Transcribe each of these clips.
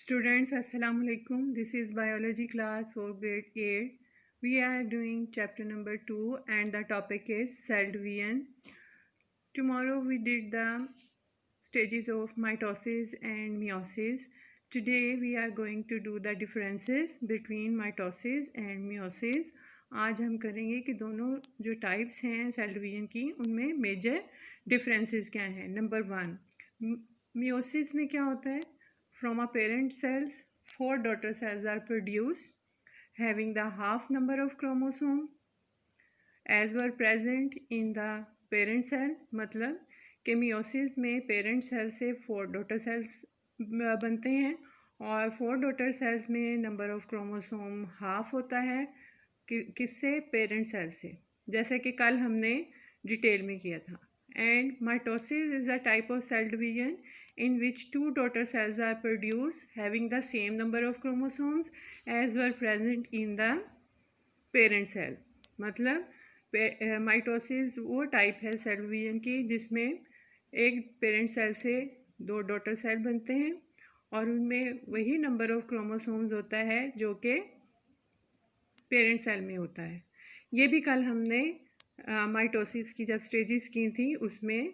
Students, Assalamu alaikum. This is biology class for grade 8. We are doing chapter number 2 and the topic is cell division. Tomorrow we did the stages of mitosis and meiosis. Today we are going to do the differences between mitosis and meiosis. आज हम करेंगे कि दोनों जो types हैं cell division की उनमें major differences क्या हैं. नंबर 1, meiosis में क्या होता है? From a parent cells, 4 daughter cells are produced having the half number of chromosome as were present in the parent cell. मतलब कि meiosis में parent cell से 4 daughter cells बनते हैं और 4 daughter cells में number of chromosome half होता है. किससे? parent cell से, जैसे कि कल हमने डिटेल में किया था. And mitosis is a type of cell division in which 2 daughter cells are produced having the same number of chromosomes as were present in the parent cell. मतलब माइटोसिस वो टाइप है सेल डिवीजन की जिसमें एक parent cell से 2 daughter cell बनते हैं और उनमें वही नंबर ऑफ क्रोमोसोम्स होता है जो कि पेरेंट सेल में होता है. ये भी कल हमने माइटोसिस की जब स्टेजेस की थी उसमें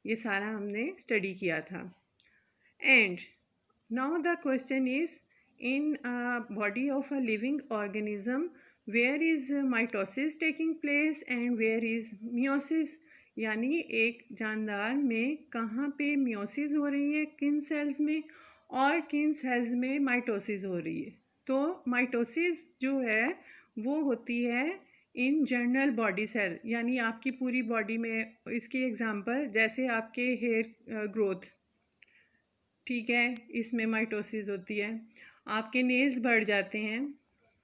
ये सारा हमने स्टडी किया था. And now the question is in body of a living organism where is mitosis taking place and where is meiosis. यानी एक जानदार में कहाँ पे मियोसिस हो रही है, किन सेल्स में, और किन सेल्स में माइटोसिस हो रही है. तो माइटोसिस जो है वो होती है इन जनरल बॉडी सेल, यानी आपकी पूरी बॉडी में. इसकी एग्जांपल जैसे आपके हेयर ग्रोथ, ठीक है, इसमें माइटोसिस होती है. आपके नेल्स बढ़ जाते हैं,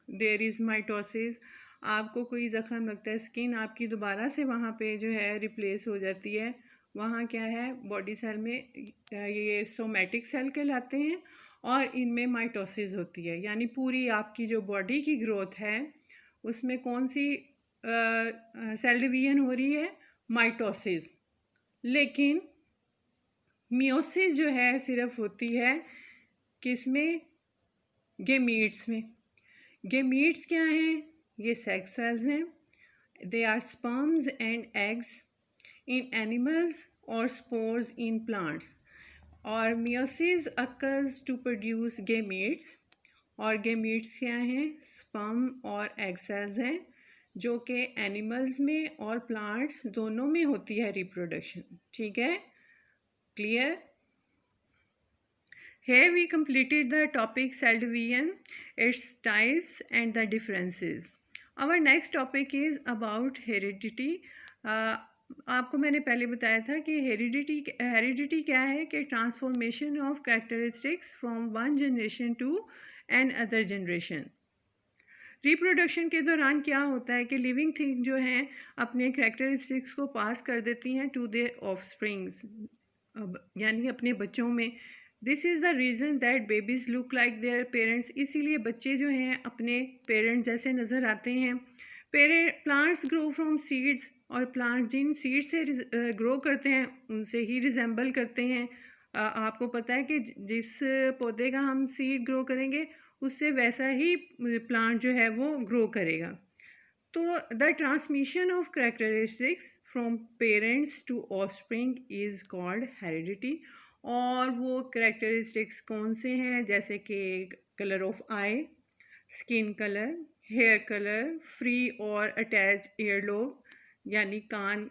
देयर इज़ माइटोसिस. आपको कोई ज़ख़म लगता है, स्किन आपकी दोबारा से वहाँ पे जो है रिप्लेस हो जाती है. वहाँ क्या है, बॉडी सेल में ये सोमैटिक सेल कहलाते हैं और इनमें माइटोसिस होती है. यानी पूरी आपकी जो बॉडी की ग्रोथ है उसमें कौन सी सेल डिवीजन हो रही है? माइटोसिस. लेकिन मियोसिस जो है सिर्फ होती है किस में? गेमीट्स में. गेमीट्स क्या हैं? ये सेक्स सेल्स हैं. They are sperms and eggs in animals और स्पोर्स इन प्लांट्स. और meiosis occurs to produce gametes. और गेमीट्स क्या हैं? स्पर्म और एग सेल्स हैं जो कि एनिमल्स में और प्लांट्स दोनों में होती है रिप्रोडक्शन. ठीक है, clear? Here we completed the topic cell division, its types and the differences. Our next topic is about heredity. आपको मैंने पहले बताया था कि हेरिडिटी क्या है कि transformation of characteristics from one generation to another generation. Reproduction के दौरान क्या होता है कि लिविंग थिंग जो हैं अपने कैरेक्टरिस्टिक्स को पास कर देती हैं टू देयर ऑफस्प्रिंग्स, यानी अपने बच्चों में. This is the reason that babies look like their parents. इसीलिए बच्चे जो हैं अपने पेरेंट्स जैसे नज़र आते हैं. प्लांट्स ग्रो फ्रॉम सीड्स, और प्लांट जिन सीड से ग्रो करते हैं उनसे ही रिजेंबल करते हैं. आपको पता है कि जिस पौधे का हम सीड ग्रो करेंगे उससे वैसा ही प्लांट जो है वो ग्रो करेगा. तो the transmission of characteristics from parents to offspring is called heredity. और वो कैरेक्टरिस्टिक्स कौन से हैं? जैसे कि colour of eye, skin colour, hair colour, free और अटैच्ड ईयर लोब, यानी कान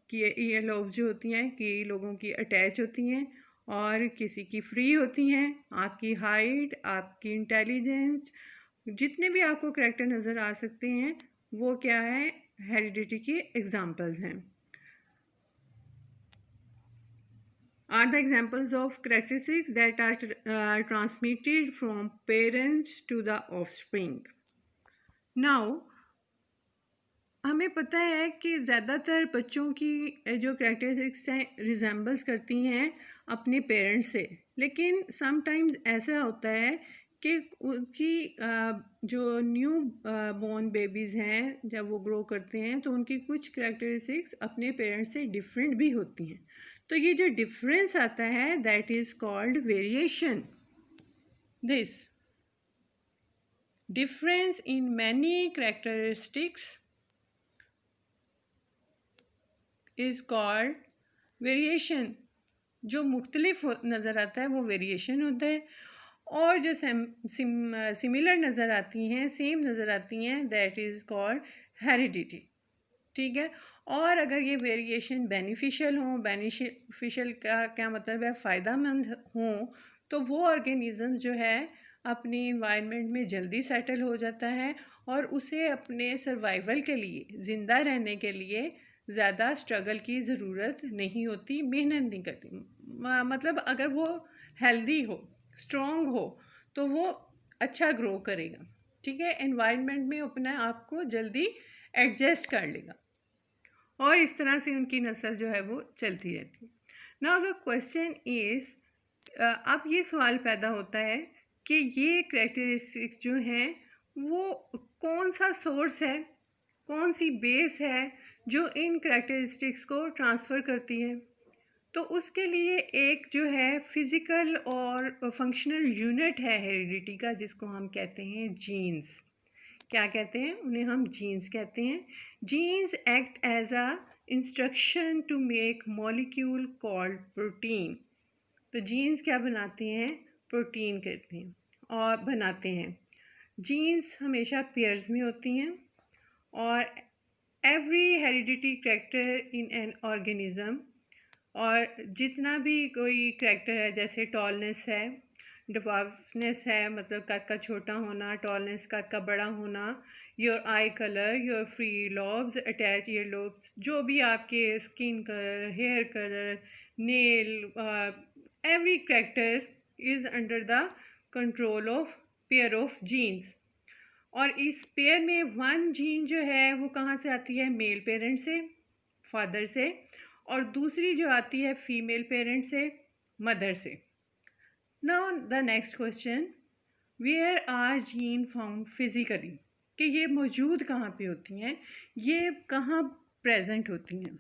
की ईयर लोब जो होती हैं कई लोगों की अटैच होती हैं और किसी की फ्री होती हैं. आपकी हाइट, आपकी इंटेलिजेंस, जितने भी आपको कैरेक्टर नज़र आ सकते हैं वो क्या है? हेरिडिटी के एग्जांपल्स हैं. Are the examples of characteristics that are transmitted from parents to the offspring. Now, हमें पता है कि ज़्यादातर बच्चों की जो कैरेक्टरिस्टिक्स हैं रिजेंबल्स करती हैं अपने पेरेंट्स से. लेकिन समटाइम्स ऐसा होता है कि उनकी जो न्यू बॉर्न बेबीज़ हैं जब वो ग्रो करते हैं तो उनकी कुछ कैरेक्टरिस्टिक्स अपने पेरेंट्स से डिफरेंट भी होती हैं. तो ये जो डिफरेंस आता है that is called variation. This difference in many characteristics is called variation. जो मुख्तलिफ नज़र आता है वो वेरिएशन होता है, और जो सिमिलर नज़र आती हैं, सेम नज़र आती हैं, दैट इज़ कॉल्ड हेरिडिटी. ठीक है. और अगर ये वेरिएशन बेनिफिशियल हो, बेनिफिशियल का क्या मतलब है, फ़ायदेमंद हो, तो वो ऑर्गेनिज़म जो है अपनी इन्वायरमेंट में जल्दी सेटल हो जाता है और उसे अपने सर्वाइवल के लिए, ज़िंदा रहने के लिए ज़्यादा स्ट्रगल की ज़रूरत नहीं होती, मेहनत नहीं करती. मतलब अगर वो हेल्दी हो, स्ट्रॉन्ग हो, तो वो अच्छा ग्रो करेगा. ठीक है. एनवायरनमेंट में अपने आप को जल्दी एडजस्ट कर लेगा और इस तरह से उनकी नस्ल जो है वो चलती रहती है. नाउ द क्वेश्चन इज़, अब ये सवाल पैदा होता है कि ये करैक्टरिस्टिक्स जो हैं वो कौन सा सोर्स है, कौन सी बेस है जो इन करैक्टरिस्टिक्स को ट्रांसफ़र करती है. तो उसके लिए एक जो है फिज़िकल और फंक्शनल यूनिट है हेरिडिटी का, जिसको हम कहते हैं जीन्स. क्या कहते हैं उन्हें? हम जीन्स कहते हैं. Genes act as a instruction to make molecule called protein. तो जीन्स क्या बनाते हैं? प्रोटीन करते हैं और बनाते हैं. जीन्स हमेशा पेयर्स में होती हैं और every heredity character in an organism, और जितना भी कोई करैक्टर है, जैसे टॉलनेस है, डिवार्फनेस है, मतलब कद का छोटा होना, टॉलनेस कद का बड़ा होना, your eye colour, your free lobes, attach ear lobes, जो भी आपके skin colour, hair colour, nail, every character is under the control of pair of genes. और इस पेयर में वन जीन जो है वो कहाँ से आती है? मेल पेरेंट से, फादर से, और दूसरी जो आती है फीमेल पेरेंट से, मदर से. Now the next question, where are gene found physically, कि ये मौजूद कहाँ पे होती हैं, ये कहाँ प्रेजेंट होती हैं.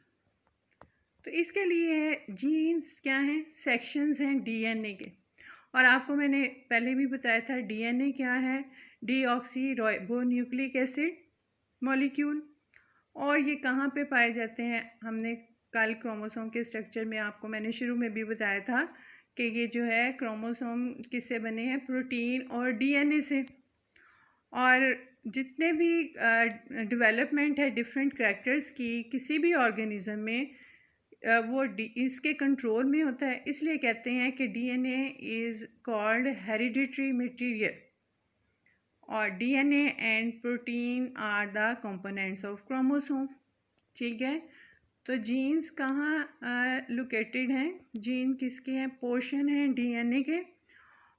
तो इसके लिए जीन्स क्या हैं? सेक्शंस हैं डीएनए के. और आपको मैंने पहले भी बताया था डीएनए क्या है, डीऑक्सी राइबोन्यूक्लिक एसिड मॉलिक्यूल. और ये कहाँ पे पाए जाते हैं? हमने कल क्रोमोसोम के स्ट्रक्चर में आपको मैंने शुरू में भी बताया था कि ये जो है क्रोमोसोम किससे बने हैं? प्रोटीन और डीएनए से. और जितने भी डेवलपमेंट है डिफरेंट करैक्टर्स की किसी भी ऑर्गेनिज्म में, वो इसके कंट्रोल में होता है. इसलिए कहते हैं कि DNA is called hereditary material, और DNA and protein are the components of chromosome. ठीक है. तो जीन्स कहाँ लोकेटेड हैं? जीन किसके हैं? पोर्शन हैं डीएनए के.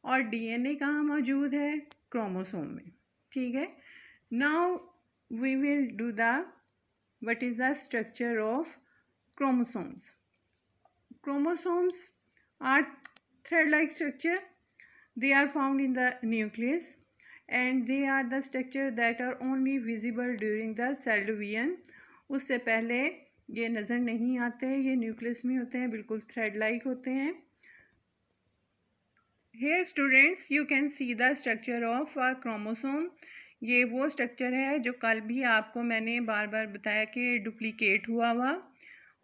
और डीएनए कहाँ मौजूद है? क्रोमोसोम में. ठीक है. Now we will do the what is the structure of chromosomes. Chromosomes are thread-like structure. They are found in the nucleus and they are the structure that are only visible during the cell division. उससे पहले ये नज़र नहीं आते हैं, ये nucleus में होते हैं, बिल्कुल thread-like होते हैं. Here students you can see the structure of a chromosome. ये वो स्ट्रक्चर है जो कल भी आपको मैंने बार बार बताया कि डुप्लीकेट हुआ.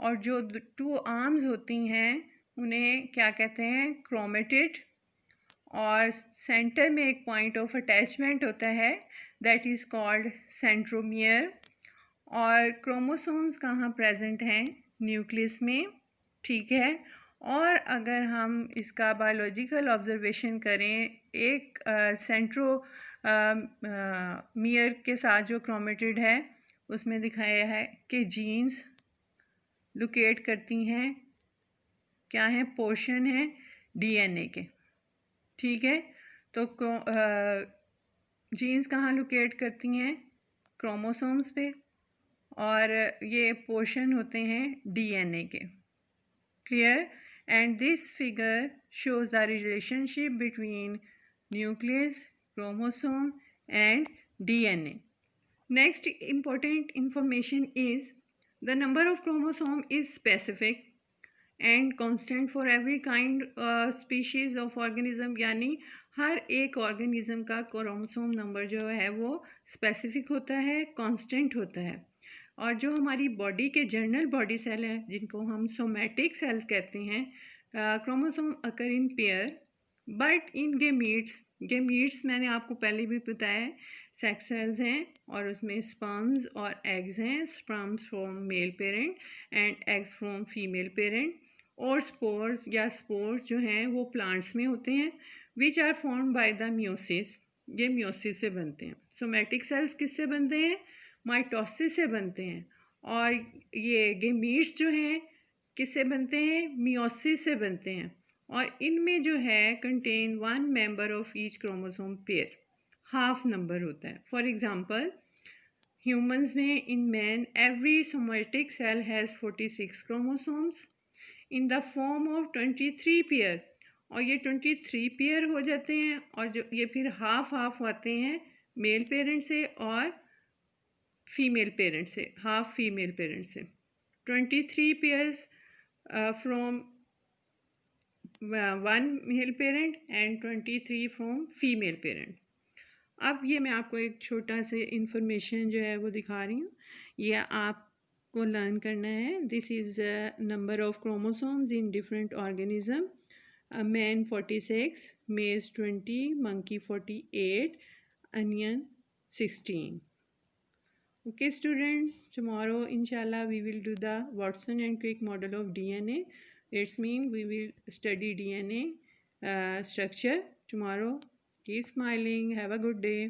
और जो 2 आर्म्स होती हैं उन्हें क्या कहते हैं? क्रोमेटिड. और सेंटर में एक पॉइंट ऑफ अटैचमेंट होता है, दैट इज़ कॉल्ड सेंट्रोमियर. और क्रोमोसोम्स कहाँ प्रेजेंट हैं? न्यूक्लियस में. ठीक है. और अगर हम इसका बायोलॉजिकल ऑब्जर्वेशन करें, एक सेंट्रोमियर के साथ जो क्रोमेटिड है उसमें दिखाया है कि जीन्स लोकेट करती हैं, क्या हैं? पोर्शन है डीएनए के. ठीक है. तो जीन्स कहाँ लोकेट करती हैं? क्रोमोसोम्स पे. और ये पोर्शन होते हैं डीएनए के. Clear. And this figure shows the relationship between nucleus, chromosome and DNA. Next important information is the number of chromosome is specific and constant for every kind species of organism, यानी हर एक organism का chromosome number जो है वो specific होता है, constant होता है। और जो हमारी बॉडी के जर्नल बॉडी सेल हैं जिनको हम सोमैटिक सेल्स कहते हैं, chromosome occur in pair but in gametes मैंने आपको पहले भी बताया है, सेक्स सेल्स हैं और उसमें स्पर्म्स और एग्स हैं, sperms from male parent and eggs from female parent. और स्पोर्स या स्पोर्स जो हैं वो प्लांट्स में होते हैं, which are form by the meiosis, ये म्योसिस से बनते हैं। सोमैटिक सेल्स किससे बनते हैं? माइटोसिस से बनते हैं। और ये गेमीट्स जो हैं किससे बनते हैं? मियोसिस से बनते हैं। और इनमें जो है contain one member of each chromosome pair, half number होता है। फॉर एग्जांपल ह्यूमंस में in man every somatic cell has 46 chromosomes in the form of 23 pair. और ये 23 पेयर हो जाते हैं और जो ये फिर हाफ हाफ आते हैं मेल पेरेंट से और फीमेल पेरेंट से, हाफ फीमेल पेरेंट से। 23 pairs from one male parent and 23 from female parent. अब ये मैं आपको एक छोटा सा इंफॉर्मेशन जो है वो दिखा रही हूँ, ये आपको लर्न करना है। This is number of chromosomes in different organism. Man 46, मेज 20, monkey 48, onion 16. Okay students, tomorrow inshallah we will do the Watson and Crick model of DNA. It's mean we will study DNA structure tomorrow. Keep smiling. Have a good day.